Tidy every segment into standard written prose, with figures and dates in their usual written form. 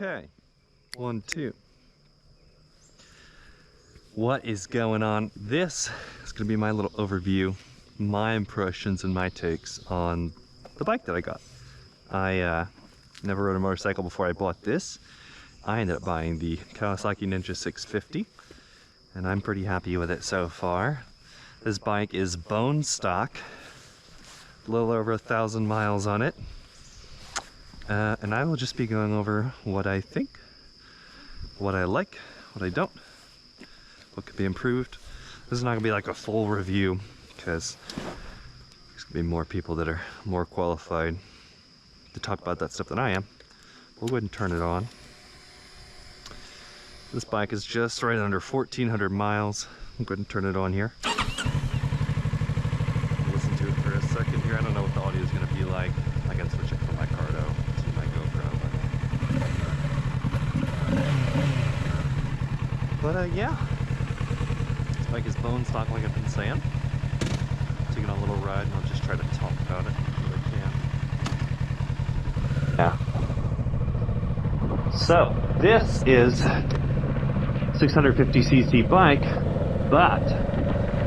Okay, 1, 2. What is going on? This is going to be my little overview, my impressions and my takes on the bike that I got. I never rode a motorcycle before I bought this. I ended up buying the Kawasaki Ninja 650, and I'm pretty happy with it so far. This bike is bone stock, a little over 1,000 miles on it. And I will just be going over what I think, what I like, what I don't, what could be improved. This is not going to be like a full review because there's going to be more people that are more qualified to talk about that stuff than I am. We'll go ahead and turn it on. This bike is just right under 1,400 miles. I'll go ahead and turn it on here. Listen to it for a second here. I don't know what the audio is going to be like. I can switch it from my cardo to my GoPro. But yeah, this bike is bone stock like I've been saying. Taking a little ride and I'll just try to talk about it if I can. Yeah. So this is 650cc bike, but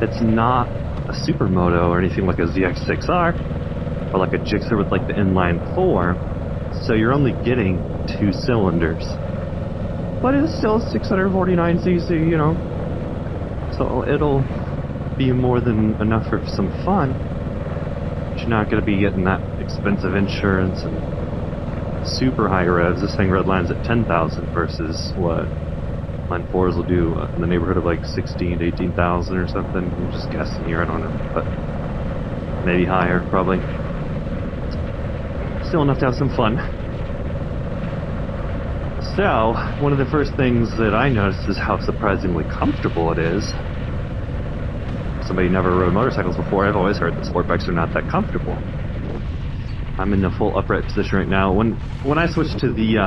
it's not a supermoto or anything like a ZX6R or like a Gixxer with like the inline 4, so you're only getting 2 cylinders, but it's still 649cc, you know, so it'll be more than enough for some fun. But you're not going to be getting that expensive insurance and super high revs. This thing redlines at 10,000 versus what line 4s will do in the neighborhood of like 16 to 18,000 or something. I'm just guessing here, I don't know, but maybe higher, probably. Still enough to have some fun. So, one of the first things that I noticed is how surprisingly comfortable it is. Somebody never rode motorcycles before, I've always heard that sport bikes are not that comfortable. I'm in the full upright position right now. When I switch to the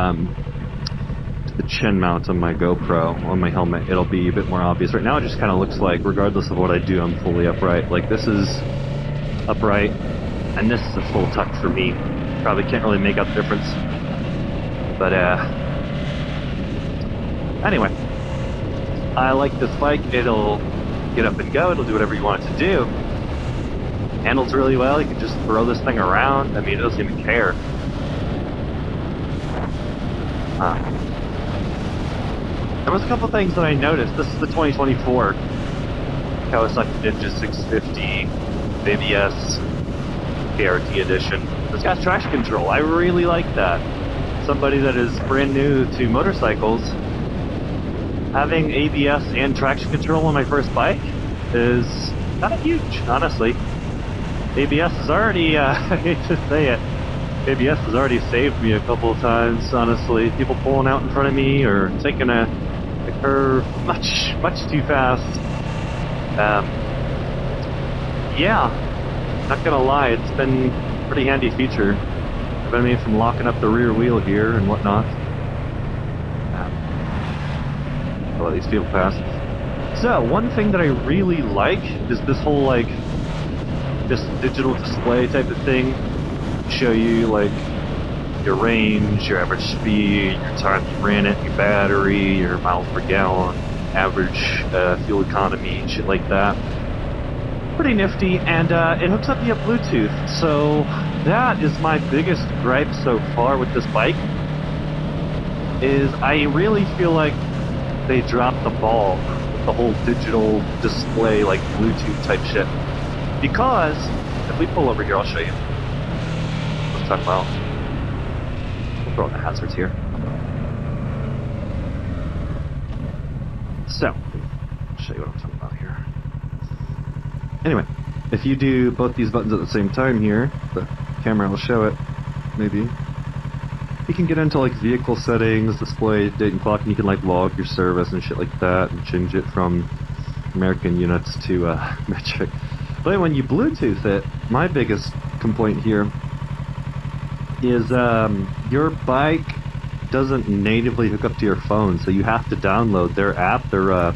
chin mount on my GoPro, on my helmet, it'll be a bit more obvious. Right now it just kind of looks like, regardless of what I do, I'm fully upright. Like this is upright, and this is a full tuck for me. Probably can't really make out the difference. But anyway, I like this bike. It'll get up and go. It'll do whatever you want it to do. Handles really well. You can just throw this thing around. I mean, it doesn't even care. There was a couple things that I noticed. This is the 2024 Kawasaki Ninja 650 ABS KRT edition. This got traction control. I really like that. Somebody that is brand new to motorcycles, having ABS and traction control on my first bike is kind of huge, honestly. ABS has already, I hate to say it, ABS has already saved me a couple of times, honestly. People pulling out in front of me or taking a curve much too fast. Yeah, not gonna lie, it's been a pretty handy feature. Prevented me from locking up the rear wheel here and whatnot. I'll let these people pass. So, one thing that I really like is this whole like this digital display type of thing. Show you like your range, your average speed, your time you ran it, your battery, your miles per gallon, average fuel economy, and shit like that. Pretty nifty, and it hooks up via Bluetooth. So that is my biggest gripe so far with this bike. Is I really feel like they dropped the ball with the whole digital display, like Bluetooth type shit. Because if we pull over here, I'll show you. Let's talk about. We'll throw in the hazards here. So, I'll show you what I'm talking about here. Anyway, if you do both these buttons at the same time here, the camera will show it, maybe. You can get into like vehicle settings, display, date and clock, and you can like log your service and shit like that, and change it from American units to metric. But when you Bluetooth it, my biggest complaint here is your bike doesn't natively hook up to your phone, so you have to download their app, their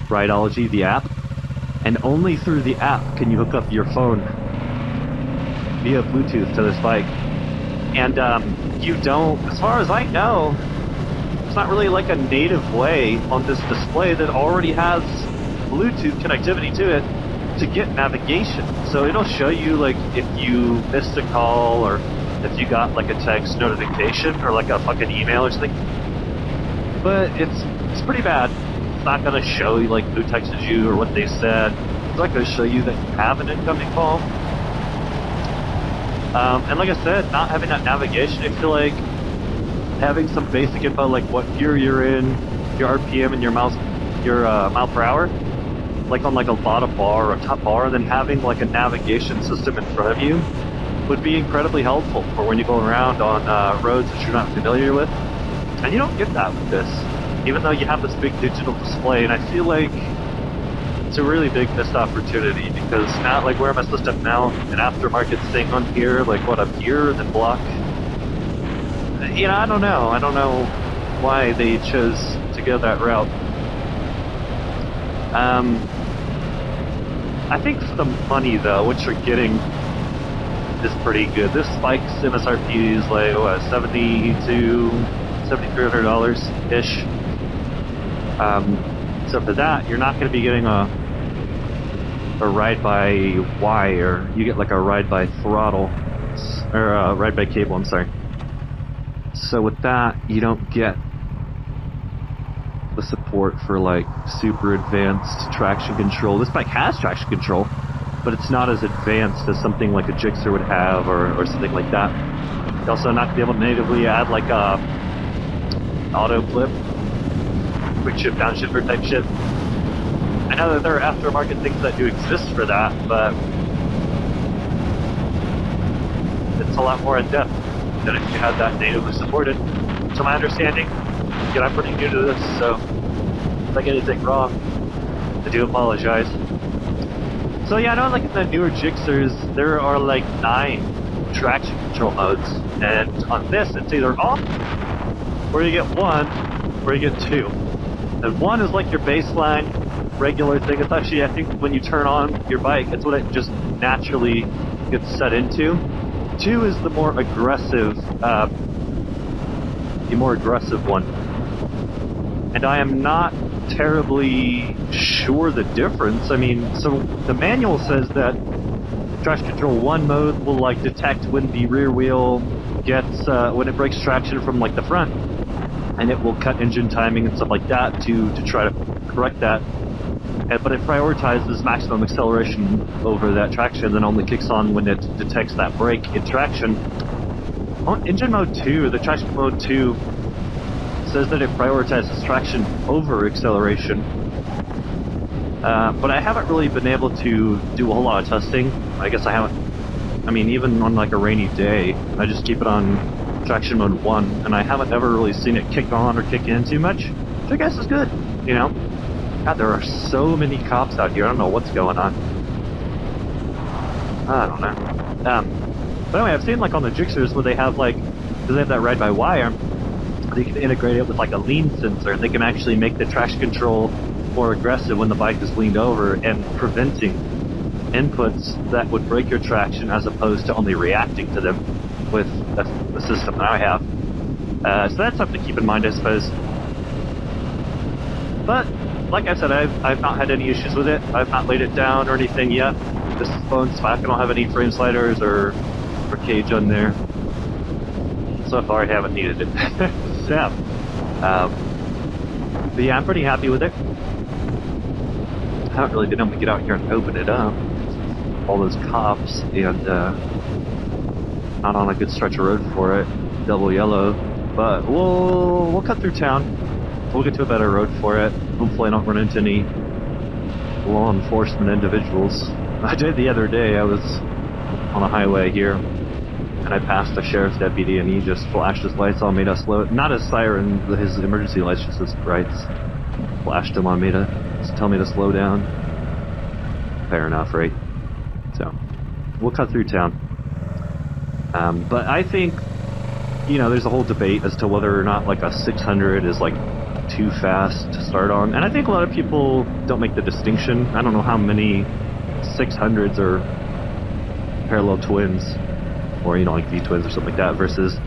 Rideology, the app, and only through the app can you hook up your phone via Bluetooth to this bike. And you don't, as far as I know, It's not really like a native way on this display that already has Bluetooth connectivity to it to get navigation. So it'll show you like if you missed a call or if you got like a text notification or like a fucking email or something. But it's pretty bad. It's not gonna show you like who texted you or what they said. It's not gonna show you that you have an incoming call. And like I said, not having that navigation, I feel like having some basic info like what gear you're in, your RPM and your mile per hour, like on like a bottom bar or a top bar, and then having like a navigation system in front of you would be incredibly helpful for when you go around on roads that you're not familiar with. And you don't get that with this, even though you have this big digital display. And I feel like it's a really big missed opportunity, because now, like where my system now, an aftermarket thing on here, like what up here, then block. You know, I don't know why they chose to go that route. I think for the money though, what you're getting is pretty good. This bike's MSRP is like what, $7,300 ish. So for that, you're not going to be getting a ride by wire. You get like a ride by throttle, or a ride by cable. I'm sorry. So with that, you don't get the support for like super advanced traction control. This bike has traction control, but it's not as advanced as something like a Gixxer would have, or something like that. You're also not going to be able to natively add like a auto flip, quick shift, downshifter type shit. I know that there are aftermarket things that do exist for that, but it's a lot more in depth than if you had that natively supported. To my understanding, again, I'm pretty new to this, so if I get anything wrong, I do apologize. So yeah, I know like in the newer Gixxers, there are like 9 traction control modes, and on this, it's either off, or you get 1, or you get 2. And 1 is like your baseline, regular thing. It's actually, I think, when you turn on your bike, it's what it just naturally gets set into. 2 is the more aggressive one. And I am not terribly sure the difference. I mean, so the manual says that traction control 1 mode will like detect when the rear wheel gets, when it breaks traction from like the front, and it will cut engine timing and stuff like that to try to correct that. But it prioritizes maximum acceleration over that traction, and then only kicks on when it detects that break in traction. On engine mode 2, the traction mode 2 says that it prioritizes traction over acceleration. But I haven't really been able to do a whole lot of testing. I guess I haven't. I mean, even on like a rainy day, I just keep it on traction mode 1, and I haven't ever really seen it kick on or kick in too much, which I guess is good, you know? God, there are so many cops out here. I don't know what's going on. I don't know. But anyway, I've seen like on the Gixxers where they have like, because they have that ride by wire, they can integrate it with like a lean sensor, and they can actually make the traction control more aggressive when the bike is leaned over, and preventing inputs that would break your traction as opposed to only reacting to them with the system that I have. So that's something to keep in mind, I suppose. But like I said, I've not had any issues with it. I've not laid it down or anything yet. This phone's fine. I don't have any frame sliders or cage on there. So far, I haven't needed it. So, but yeah, I'm pretty happy with it. I haven't really been able to get out here and open it up. All those cops, and not on a good stretch of road for it. Double yellow. But we'll cut through town. We'll get to a better road for it. Hopefully I don't run into any law enforcement individuals. I did the other day. I was on a highway here, and I passed a sheriff's deputy, and he just flashed his lights on me to slow. Not his siren, his emergency lights, just his brights. Flashed them on me to tell me to slow down. Fair enough, right? So, we'll cut through town. But I think, you know, there's a whole debate as to whether or not like a 600 is like too fast to start on, and I think a lot of people don't make the distinction. I don't know how many 600s are parallel twins, or you know, like V twins or something like that, versus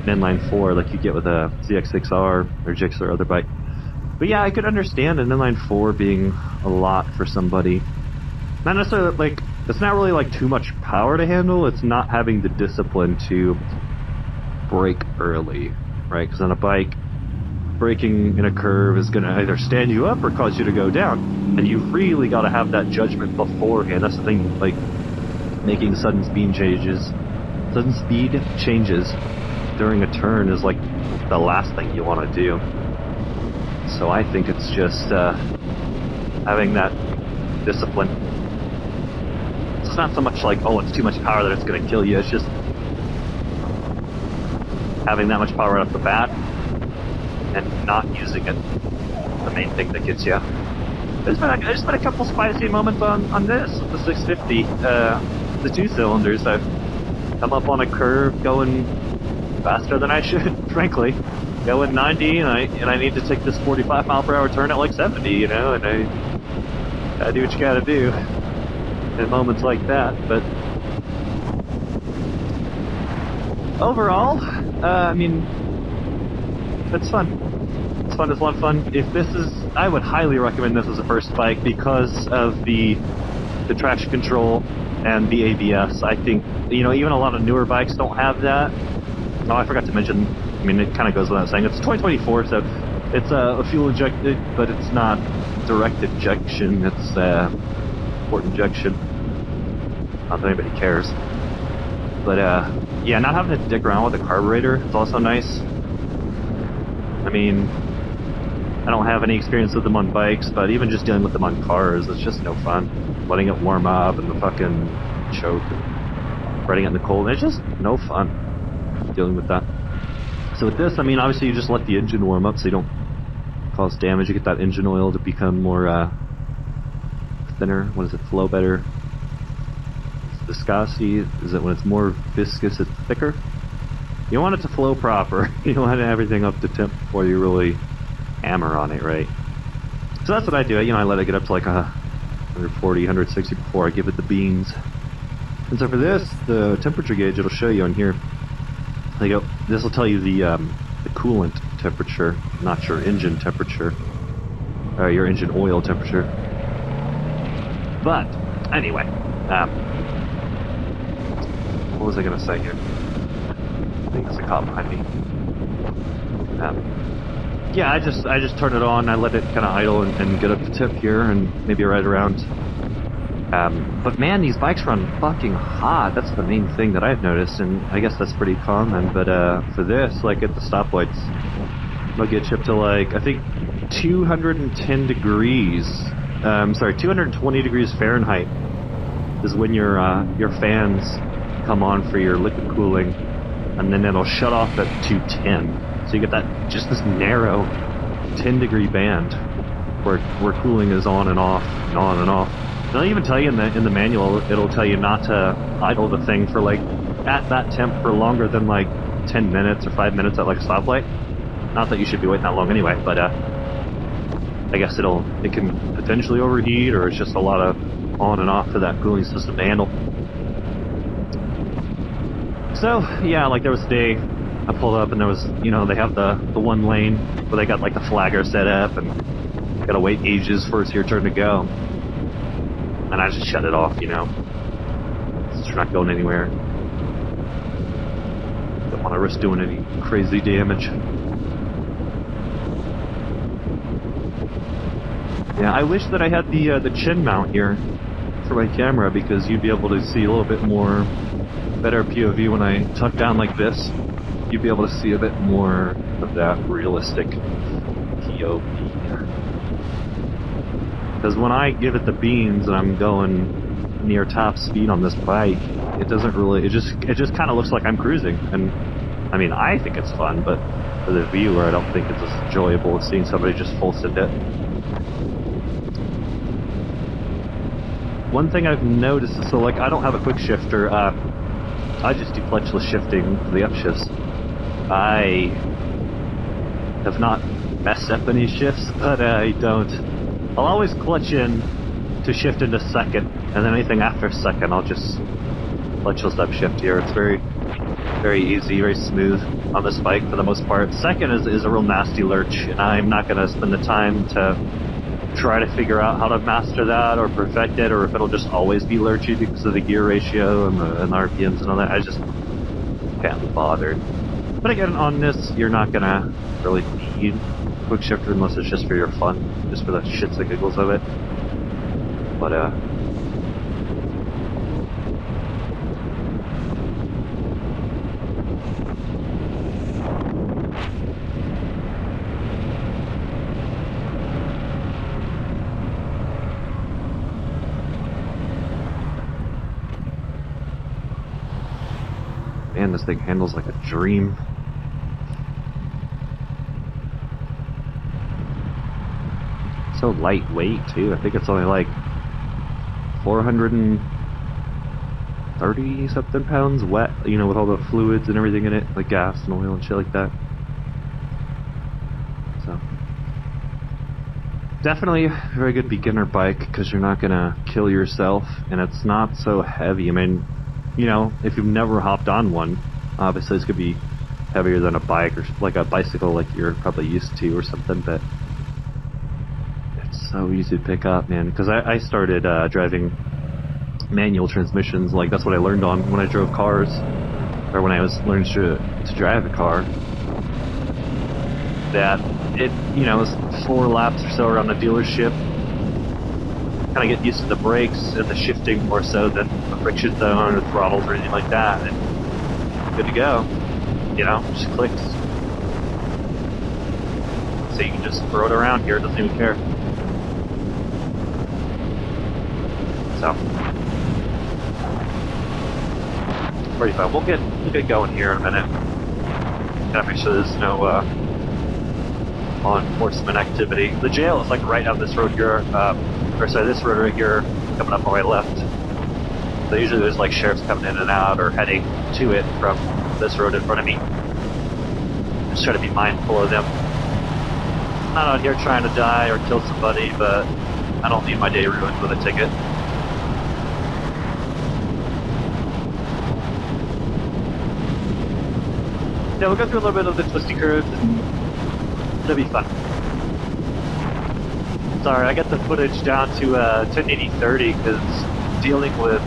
an inline 4 like you get with a ZX6R or Gixxer or other bike. But yeah, I could understand an inline 4 being a lot for somebody. Not necessarily, like, it's not really like too much power to handle, it's not having the discipline to brake early, right? Because on a bike, braking in a curve is going to either stand you up or cause you to go down. And you've really got to have that judgment beforehand. That's the thing, like, making sudden speed changes during a turn is like the last thing you want to do. So I think it's just having that discipline. It's not so much like, oh, it's too much power that it's going to kill you. It's just having that much power right off the bat and not using it. The main thing that gets you. There's been a couple spicy moments on this, the 650, the 2 cylinders. I've come up on a curve going faster than I should, frankly. Going 90 and I need to take this 45 mile per hour turn at like 70, you know, and I gotta do what you gotta do in moments like that. But overall, I mean, it's fun. It's fun. It's a lot of fun. If this is, I would highly recommend this as a first bike because of the traction control and the ABS. I think, you know, even a lot of newer bikes don't have that. Oh, I forgot to mention, I mean, it kind of goes without saying, it's 2024, so it's a fuel injected, but it's not direct injection, it's port injection. Not that anybody cares. But, yeah, not having to dick around with a carburetor is also nice. I mean, I don't have any experience with them on bikes, but even just dealing with them on cars, it's just no fun. Letting it warm up and the fucking choke and riding it in the cold, it's just no fun dealing with that. So with this, I mean, obviously you just let the engine warm up so you don't cause damage. You get that engine oil to become more thinner. What is it? Flow better. Viscosity, is it when it's more viscous, it's thicker? You want it to flow proper. You don't want everything up to temp before you really hammer on it, right? So that's what I do. You know, I let it get up to like 140, 160 before I give it the beans. And so for this, the temperature gauge, it'll show you on here. There you go. This will tell you the coolant temperature, not your engine temperature, or your engine oil temperature. But anyway, what was I going to say here? I think there's a cop behind me. Yeah, I just turn it on. I let it kind of idle and get up to tip here, and maybe right around. But man, these bikes run fucking hot. That's the main thing that I've noticed, and I guess that's pretty common. But for this, like at the stoplights, they'll get you up to like, I think 210 degrees. Sorry, 220 degrees Fahrenheit is when your fans come on for your liquid cooling, and then it'll shut off at 210. So you get that, just this narrow 10-degree band where cooling is on and off and on and off. And I'll even tell you in the manual, it'll tell you not to idle the thing for like at that temp for longer than like 10 minutes or 5 minutes at like a stoplight. Not that you should be waiting that long anyway, but I guess it can potentially overheat, or it's just a lot of on and off for that cooling system to handle. So yeah, like there was a day I pulled up and there was, you know, they have the one lane where they got like the flagger set up and you gotta wait ages for it's your turn to go. And I just shut it off, you know. Since you're not going anywhere. Don't want to risk doing any crazy damage. Yeah, I wish that I had the chin mount here for my camera, because you'd be able to see a little bit more better POV when I tuck down like this. You'd be able to see a bit more of that realistic POV. Because when I give it the beans and I'm going near top speed on this bike, it doesn't really, it just kind of looks like I'm cruising. And I mean, I think it's fun, but for the viewer, I don't think it's as enjoyable as seeing somebody just full send it. One thing I've noticed is, so like I don't have a quick shifter, I just do clutchless shifting for the upshifts. I have not messed up any shifts, but I don't. I'll always clutch in to shift into second, and then anything after second I'll just clutchless upshift here. It's very very easy, very smooth on this bike for the most part. Second is a real nasty lurch, and I'm not going to spend the time to try to figure out how to master that or perfect it, or if it'll just always be lurchy because of the gear ratio and the RPMs and all that. I just can't be bothered. But again, on this, you're not going to really need quick shifter unless it's just for your fun, just for the shits and giggles of it. But man, this thing handles like a dream. So lightweight too. I think it's only like 430 something pounds wet, you know, with all the fluids and everything in it, like gas and oil and shit like that. So definitely a very good beginner bike because you're not gonna kill yourself, and it's not so heavy. I mean, you know, if you've never hopped on one, obviously it's gonna be heavier than a bike or like a bicycle like you're probably used to or something, but it's so easy to pick up, man. Because I started driving manual transmissions, like that's what I learned on when I drove cars, or when I was learning to drive a car. That it, you know, was 4 laps or so around the dealership. Kind of get used to the brakes and the shifting more so than the friction zone or the throttles or anything like that, and good to go. You know, just clicks. So you can just throw it around here, it doesn't even care. So pretty fun. We'll get going here in a minute. Gotta make sure there's no law enforcement activity. The jail is like right down this road here, or sorry, this road right here, coming up on my left. So usually there's like sheriffs coming in and out or heading to it from this road in front of me. Just try to be mindful of them. I'm not out here trying to die or kill somebody, but I don't need my day ruined with a ticket. Yeah, we'll go through a little bit of the twisty curves. It'll be fun. Sorry, I got the footage down to 1080-30 because dealing with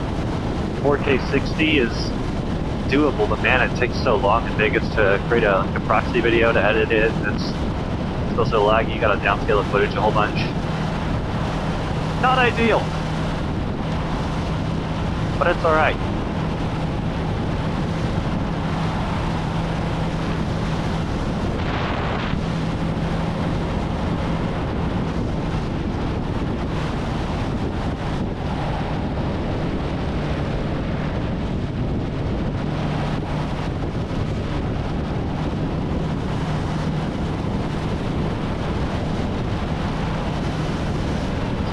4K 60 is doable, but man, it takes so long in Vegas to create a proxy video to edit it. It's still so laggy, you gotta downscale the footage a whole bunch. Not ideal, but it's alright.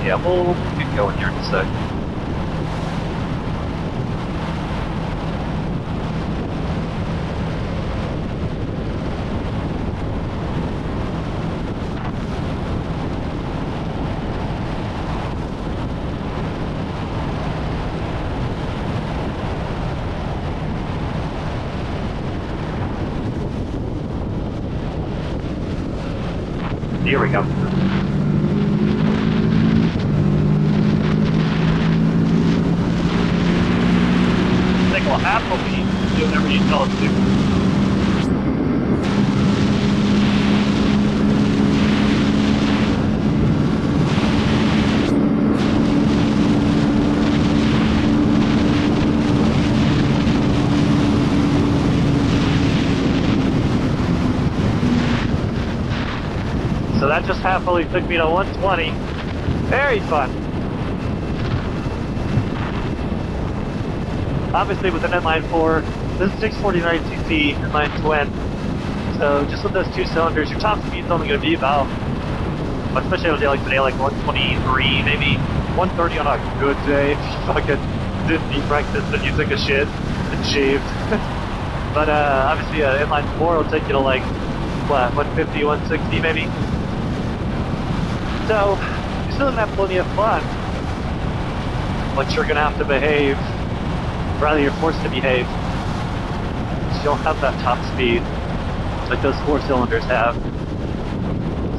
Yeah, we'll get going here in a sec. Here we go. Well, half will be do whatever you tell us to. So that just happily took me to 120. Very fun. Obviously with an inline 4, this is 649cc inline twin. So just with those 2 cylinders, your top speed's only going to be about, especially on a day like today, like 123, maybe 130 on a good day. If you fucking didn't eat breakfast and you took a shit and shaved. But obviously an inline 4 will take you to like, what, 150, 160 maybe? So you're still going to have plenty of fun, but you're going to have to behave. Rather, you're forced to behave. you don't have that top speed like those four cylinders have.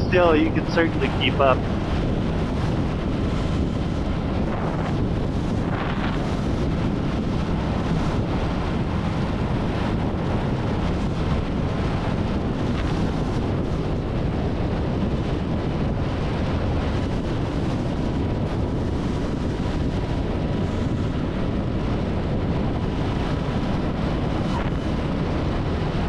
Still, you can certainly keep up.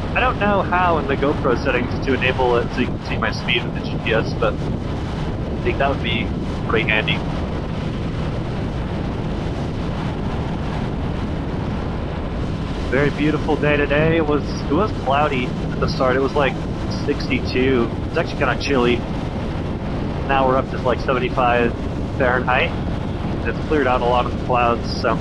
I don't know how in the GoPro settings to enable it so you can see my speed with the GPS, but I think that would be pretty handy. Very beautiful day today. It was cloudy at the start. It was like 62. It's actually kind of chilly. Now we're up to like 75 Fahrenheit. It's cleared out a lot of the clouds, so.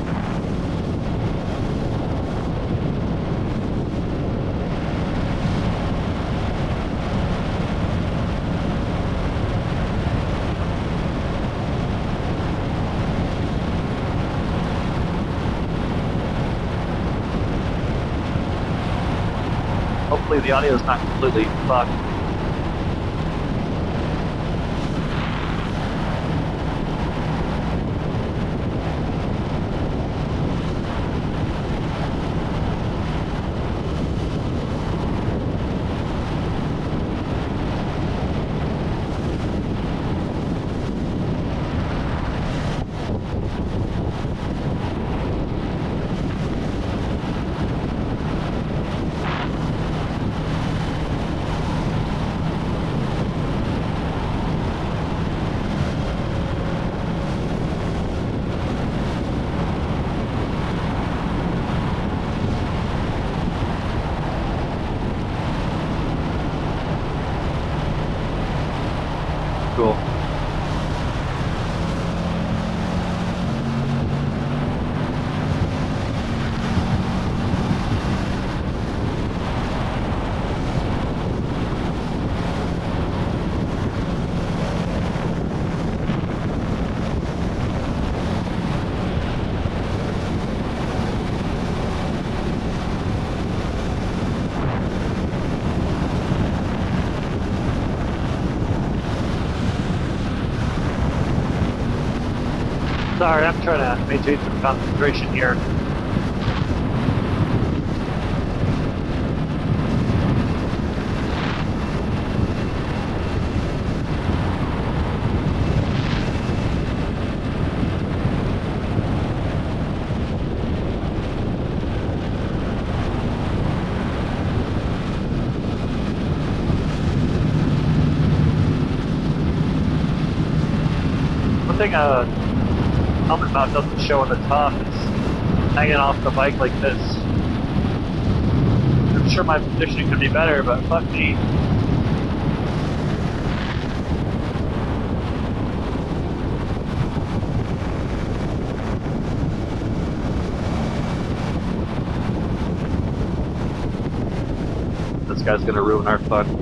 Hopefully the audio is not completely fucked. Cool. Sorry, I'm trying to maintain some concentration here. One thing helmet mount doesn't show on the top is hanging off the bike like this. I'm sure my positioning could be better, but fuck me. This guy's gonna ruin our fun.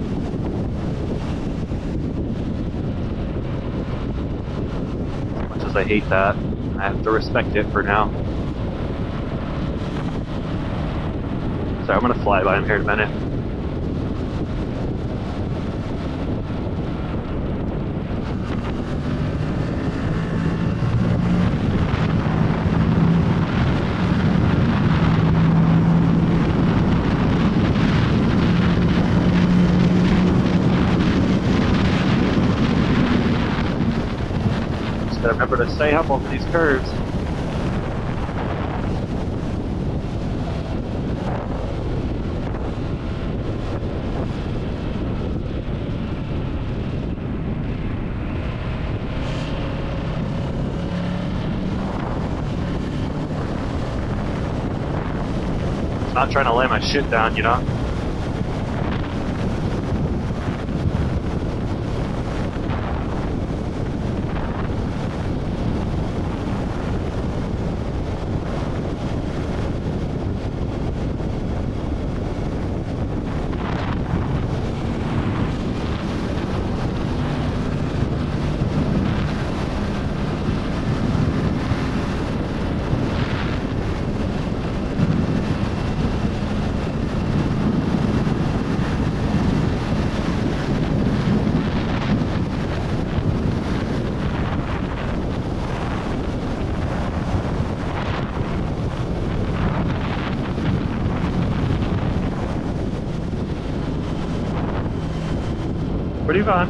I hate that. I have to respect it for now. Sorry, I'm gonna fly by him here in a minute. Gotta remember to stay up over these curves. It's not trying to lay my shit down, you know? Pretty fun.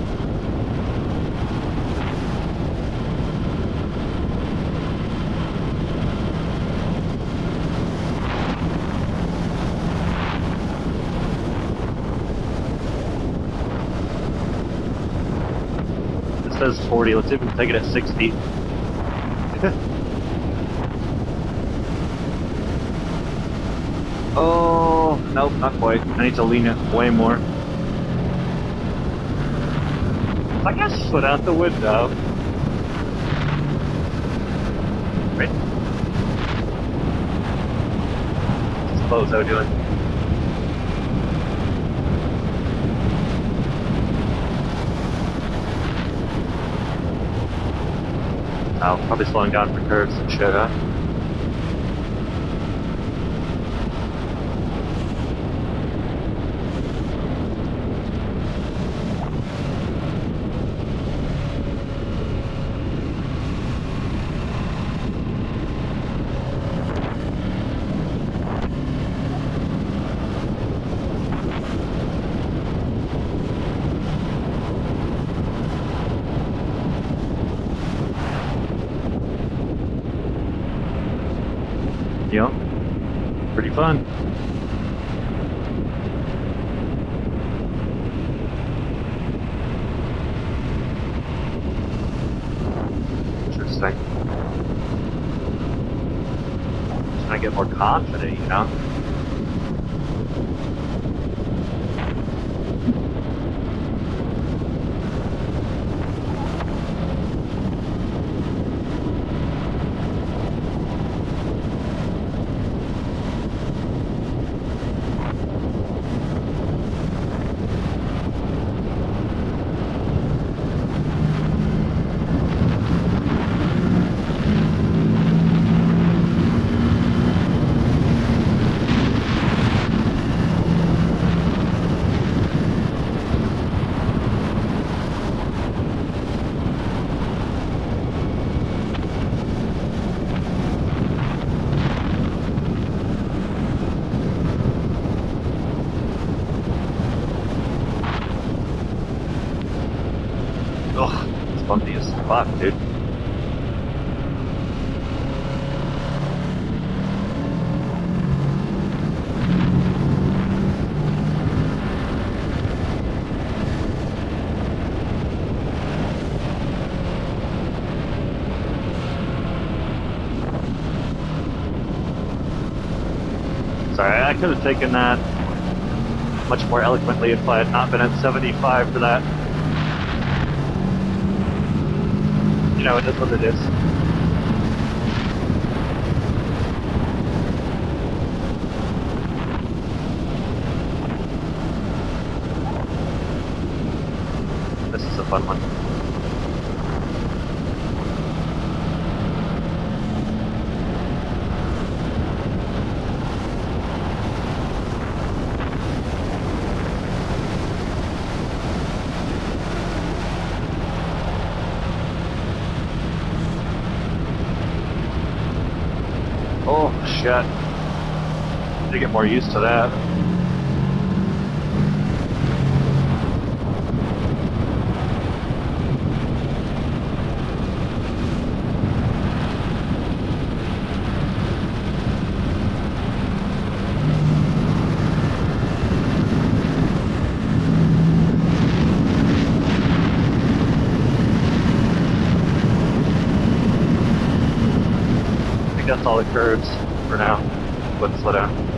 It says 40. Let's even take it at 60. Oh, nope, not quite. I need to lean it way more. I guess foot out the window. Right? What's Bozo doing? Oh, probably slowing down for curves and shit, huh? Yep. Pretty fun. Interesting. Just trying to get more confident, you know? Ugh, it's bumpy as fuck, dude. Sorry, I could have taken that much more eloquently if I had not been at 75 for that. You know, it is what it is. This is a fun one. Oh, shit. Need to get more used to that. I think that's all the curves for now. Let's slow down.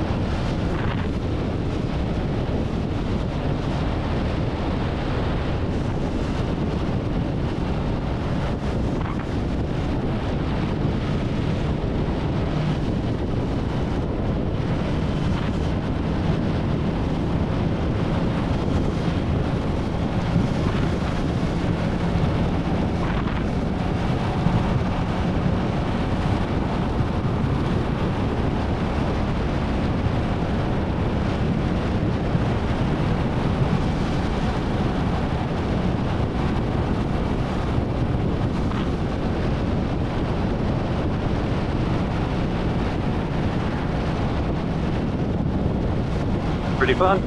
Pretty fun.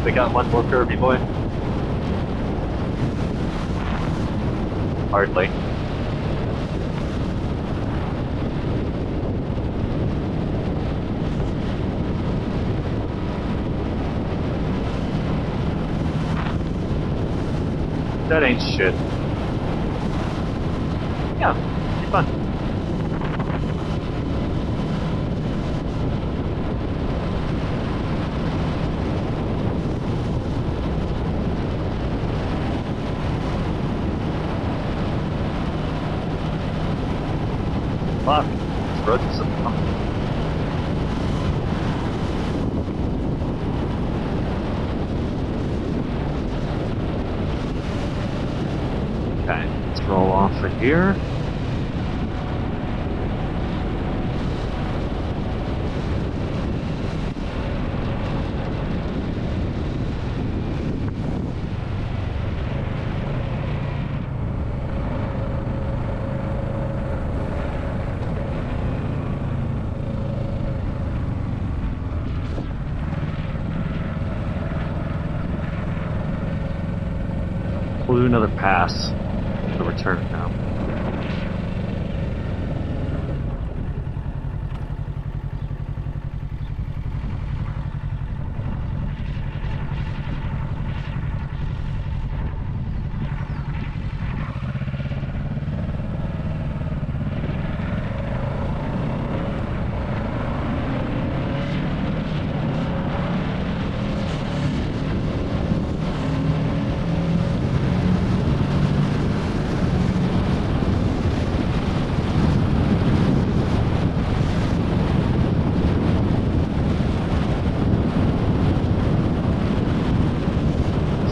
We got one more Kirby boy. Hardly. That ain't shit. Yeah, be fun. Fuck. This road is okay, let's roll off of here. We'll do another pass to return now.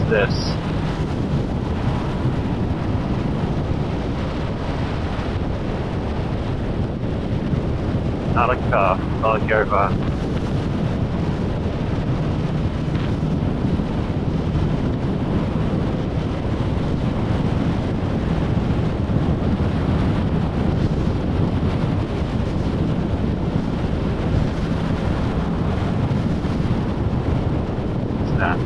This. Not a car, not a caravan. What's that?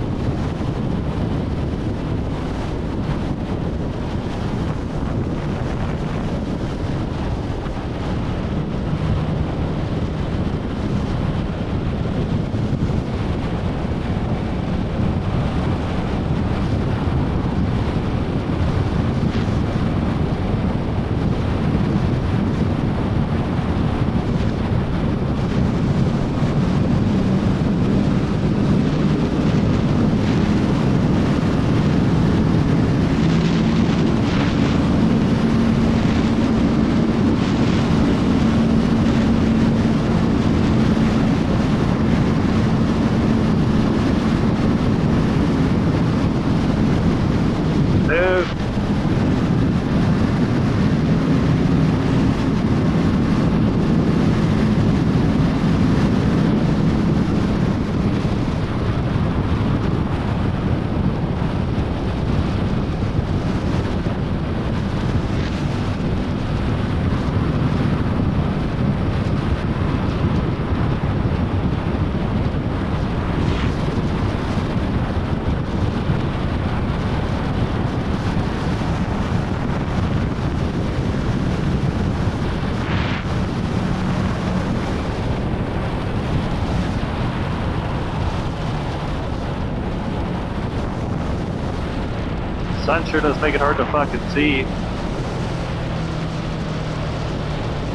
Sun sure does make it hard to fucking see.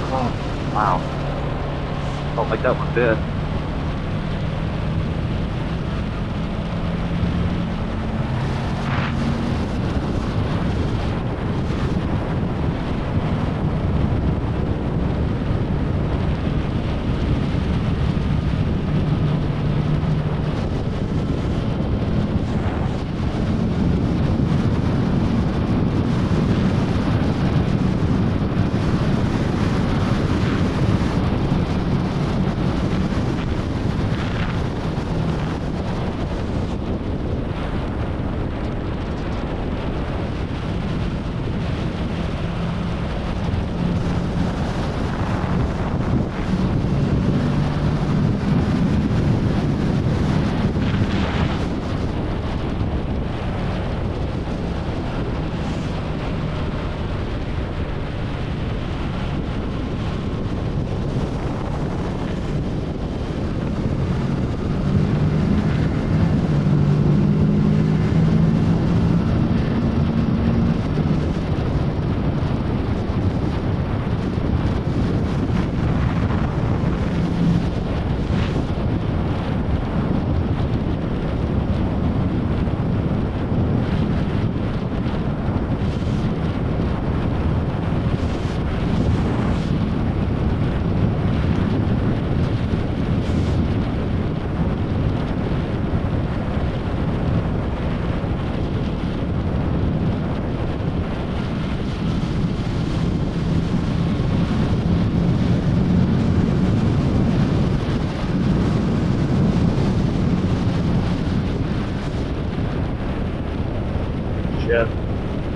Oh, wow. Don't like that one bit.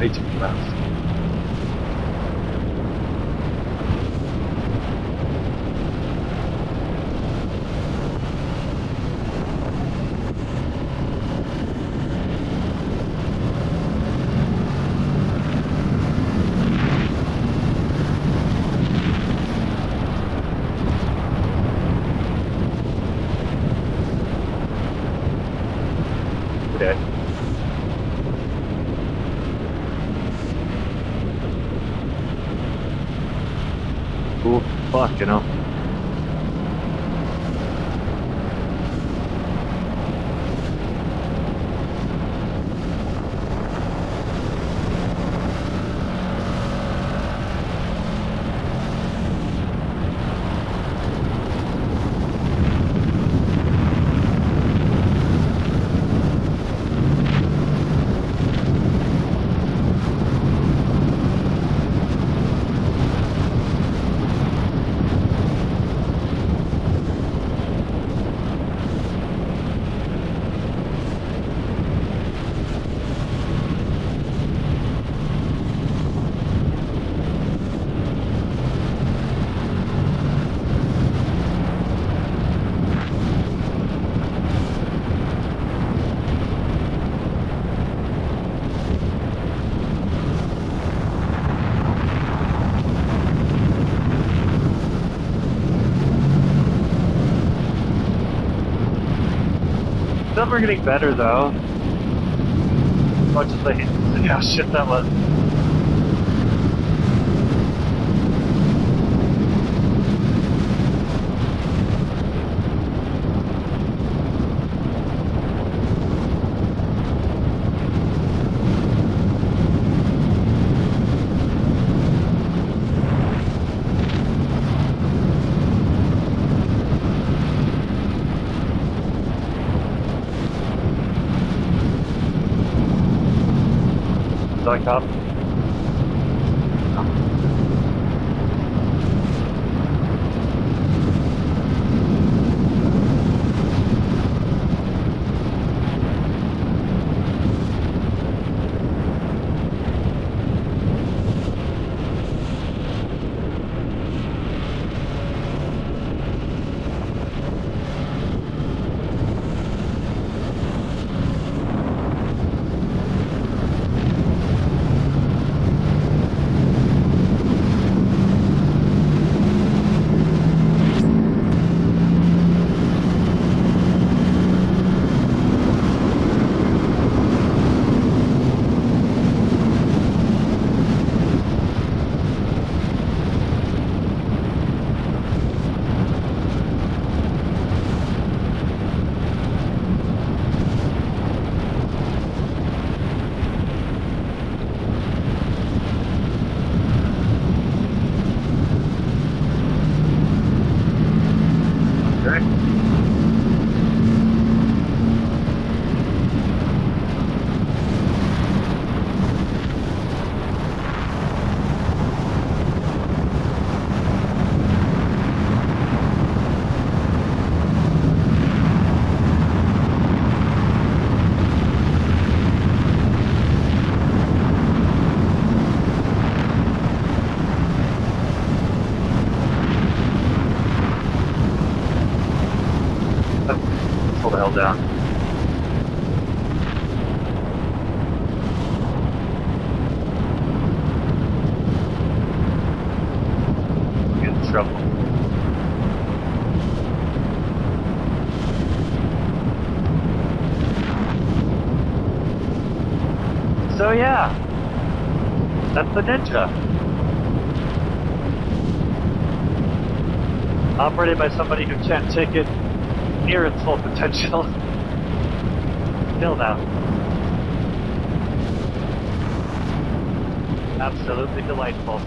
way too fast. Okay. Cool. Fuck, you know. Some are getting better though. As much as I hate to see how shit that was. Back up. Hold the hell down. Get in trouble. So yeah, that's the Ninja. Operated by somebody who can't take it near its full potential. Still now. Absolutely delightful.